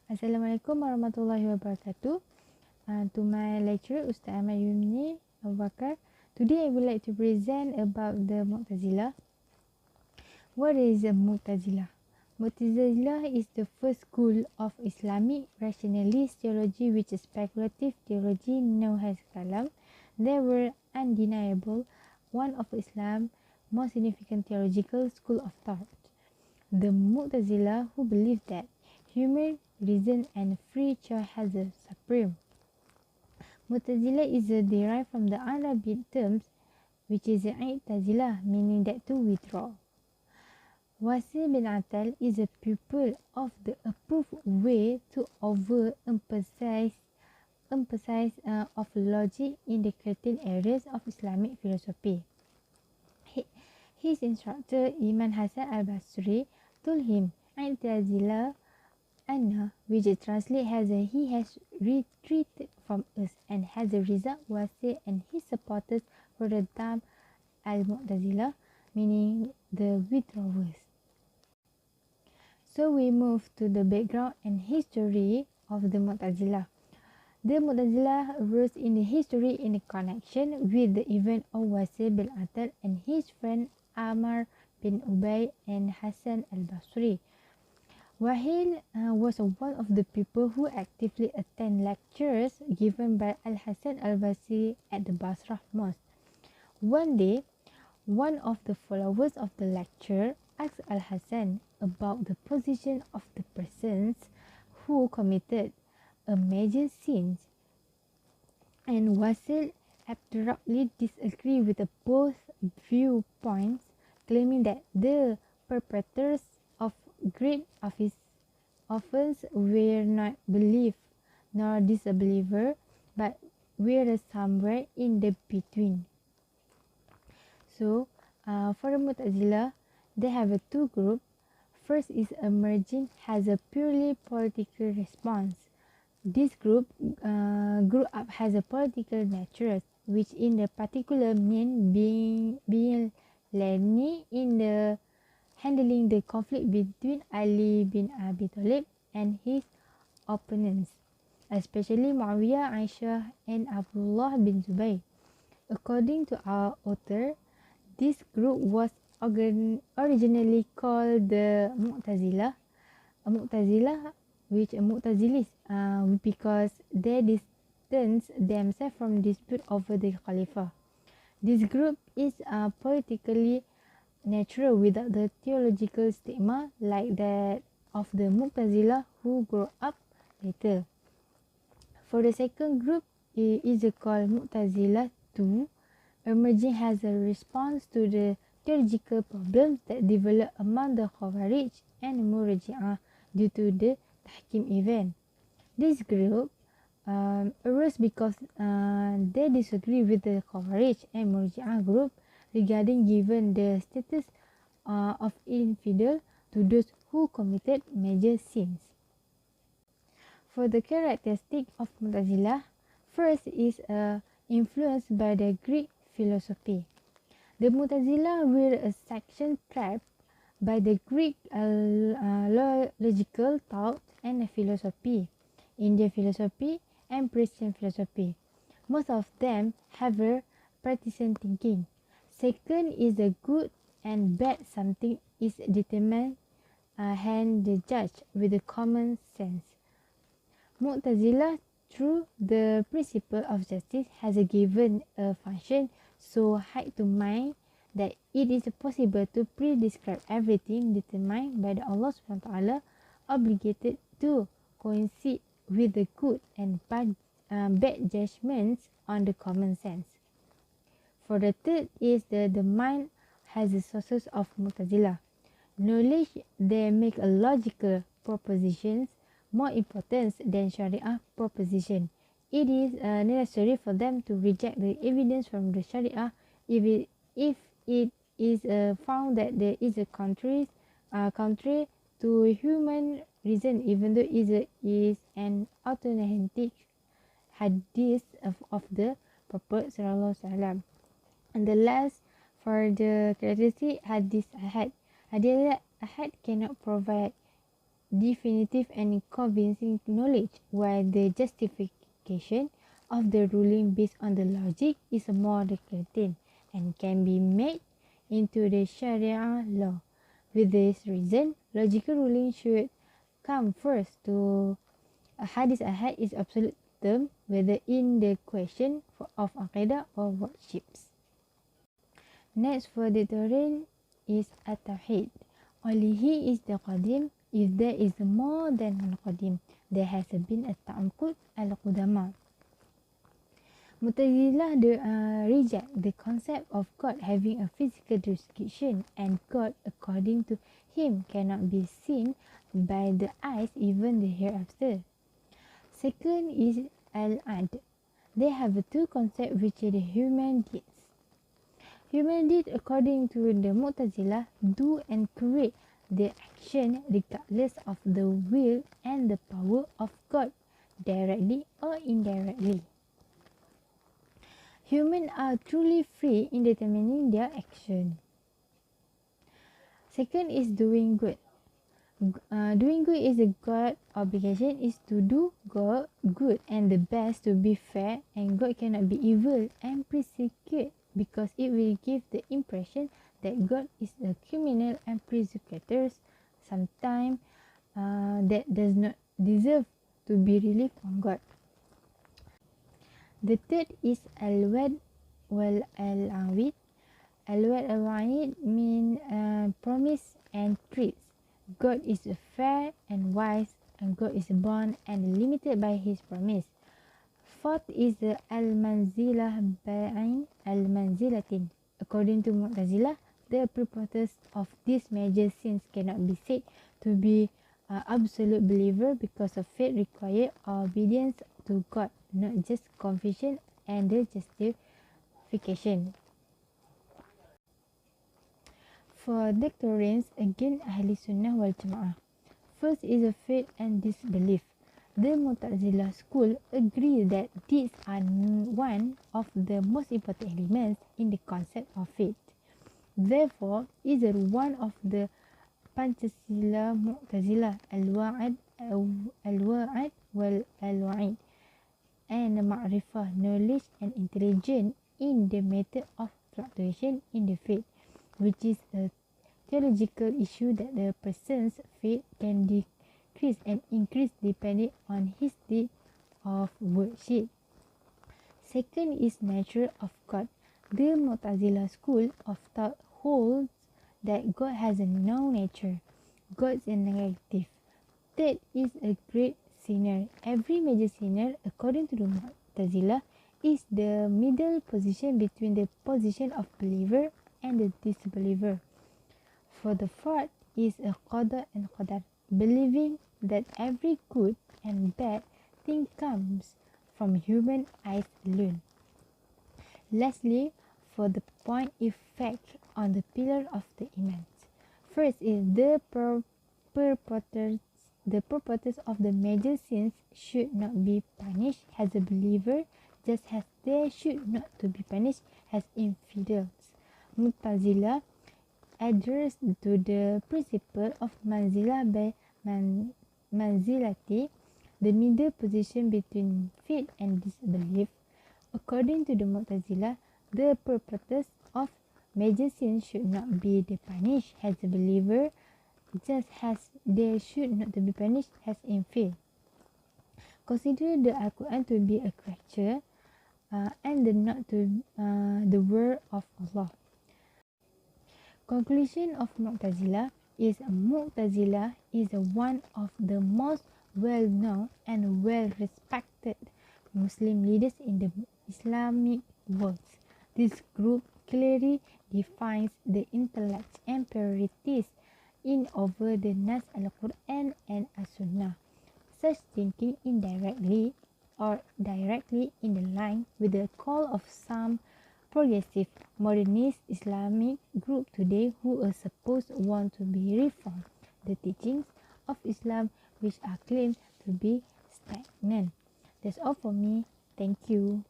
Assalamualaikum warahmatullahi wabarakatuh. To my lecturer, Ustaz Ahmad Yumni Abu Bakar. Today I would like to present about the Mu'tazilah. What is a Mu'tazilah? Mu'tazilah is the first school of Islamic rationalist theology, which is speculative theology known as Kalam. They were undeniable one of Islam's most significant theological school of thought. The Mu'tazilah, who believe that human reason and free choice has a supreme. Mu'tazilah is derived from the Arabic terms, which is i'tazila, meaning that to withdraw. Wasil bin Atal is a pupil of the approved way to overemphasize of logic in the curtain areas of Islamic philosophy. His instructor, Imam Hasan al-Basri, told him, i'tazila Anna, which translates as he has retreated from us, and as a result, Wasi and his supporters were dubbed al-Mu'tazilah, meaning the withdrawers. So we move to the background and history of the Mu'tazilah. The Mu'tazilah arose in the history in connection with the event of Wasi bin Atal and his friend Amr bin Ubay and Hasan al-Basri. Wahil was one of the people who actively attend lectures given by Al-Hasan al-Basri at the Basrah Mosque. One day, one of the followers of the lecturer asked Al-Hasan about the position of the persons who committed a major sin, and Wasil abruptly disagreed with both viewpoints, claiming that the perpetrators of great offense were not belief nor disbeliever, but were somewhere in the between. So, for the Mu'tazilah, they have two groups. First is emerging has a purely political response. This group grew up as a political nature, which in the particular mean being lenient in the handling the conflict between Ali bin Abi Talib and his opponents, especially Muawiyah, Aisyah, and Abdullah bin Zubayr. According to our author, this group was originally called the Mu'tazilah, Mu'tazilis, because they distance themselves from dispute over the Khalifa. This group is politically natural without the theological stigma like that of the Mu'tazilah who grew up later. For the second group, it is called Mu'tazilah 2, emerging as a response to the theological problems that developed among the Khawarij and Murji'ah due to the Tahkim event. This group arose because they disagree with the Khawarij and Murji'ah group regarding given the status of infidel to those who committed major sins. For the characteristic of Mu'tazilah, first is influenced by the Greek philosophy. The Mu'tazilah were a section trapped by the Greek logical thought and philosophy, Indian philosophy, and Persian philosophy. Most of them have a partisan thinking. Second is the good and bad something is determined and judged with the common sense. Mu'tazilah, through the principle of justice, has given a function so high to mind that it is possible to pre-describe everything determined by the Allah SWT, obligated to coincide with the good and bad judgments on the common sense. For the third is the mind has the sources of Mu'tazilah. Knowledge, they make a logical propositions more important than Sharia proposition. It is necessary for them to reject the evidence from the Sharia if it is found that there is a contrary to human reason, even though it is an authentic hadith of the Prophet Sallallahu Alaihi Wasallam. And the last, for the characteristic hadith ahad. Hadith ahad cannot provide definitive and convincing knowledge, while the justification of the ruling based on the logic is more recurrent and can be made into the Sharia law. With this reason, logical ruling should come first to a hadith ahad is absolute term, whether in the question of aqidah or worships. Next for the Turin is at-tawhid. Only he is the qadim. If there is more than one qadim, there has been a ta'amqud al-qudama. Mu'tazilah reject the concept of God having a physical description, and God, according to him, cannot be seen by the eyes even the hereafter. Second is al-ad. They have two concepts which are the human deeds. Human deeds, according to the Mu'tazilah, do and create the action regardless of the will and the power of God, directly or indirectly. Humans are truly free in determining their action. Second is doing good. Doing good is a God obligation is to do good and the best to be fair, and God cannot be evil and persecute because it will give the impression that God is a criminal and persecutors sometimes that does not deserve to be relieved from God. The third is al-wad wal al-awid. Al-wad al-awid mean promise and treats. God is fair and wise, and God is born and limited by his promise. Fourth is the al-manzilah ba'in al-manzilatin. According to Mu'tazilah, the purpose of these major sins cannot be said to be absolute believer because of faith require obedience to God, not just confession and the justification. For doctrines against Ahli Sunnah wal Jama'ah. First is a faith and disbelief. The Mu'tazilah school agree that these are one of the most important elements in the concept of faith. Therefore, either one of the Pancasila Mu'tazilah al-wa'ad wal al-wa'id and ma'rifah, knowledge and intelligence in the method of fluctuation in the faith, which is a theological issue that the person's faith can decrease and increase depending on his deed of worship. Second is nature of God. The Mu'tazilah school of thought holds that God has no nature. God is negative. Third is a great sinner. Every major sinner, according to the Mu'tazilah, is the middle position between the position of believer and the disbeliever. For the fourth is a qada and qadar, believing that every good and bad thing comes from human eyes alone. Lastly, for the point effect on the pillar of the iman. First is the perpetrators of the major sins should not be punished as a believer, just as they should not to be punished as infidels. Mu'tazilah adheres to the principle of manzilah by manzilati, the middle position between faith and disbelief. According to the Mu'tazilah, the perpetrators of major sins should not be punished as a believer, just as they should not to be punished as infidel. Consider the Al-Quran to be a creature and not to the word of Allah. Conclusion of Mu'tazilah is one of the most well-known and well-respected Muslim leaders in the Islamic world. This group clearly defines the intellect and priorities in over the Nas al-Quran and as-Sunnah. Such thinking indirectly or directly in the line with the call of some progressive modernist Islamic group today who are supposed want to be reform the teachings of Islam, which are claimed to be stagnant. That's all for me. Thank you.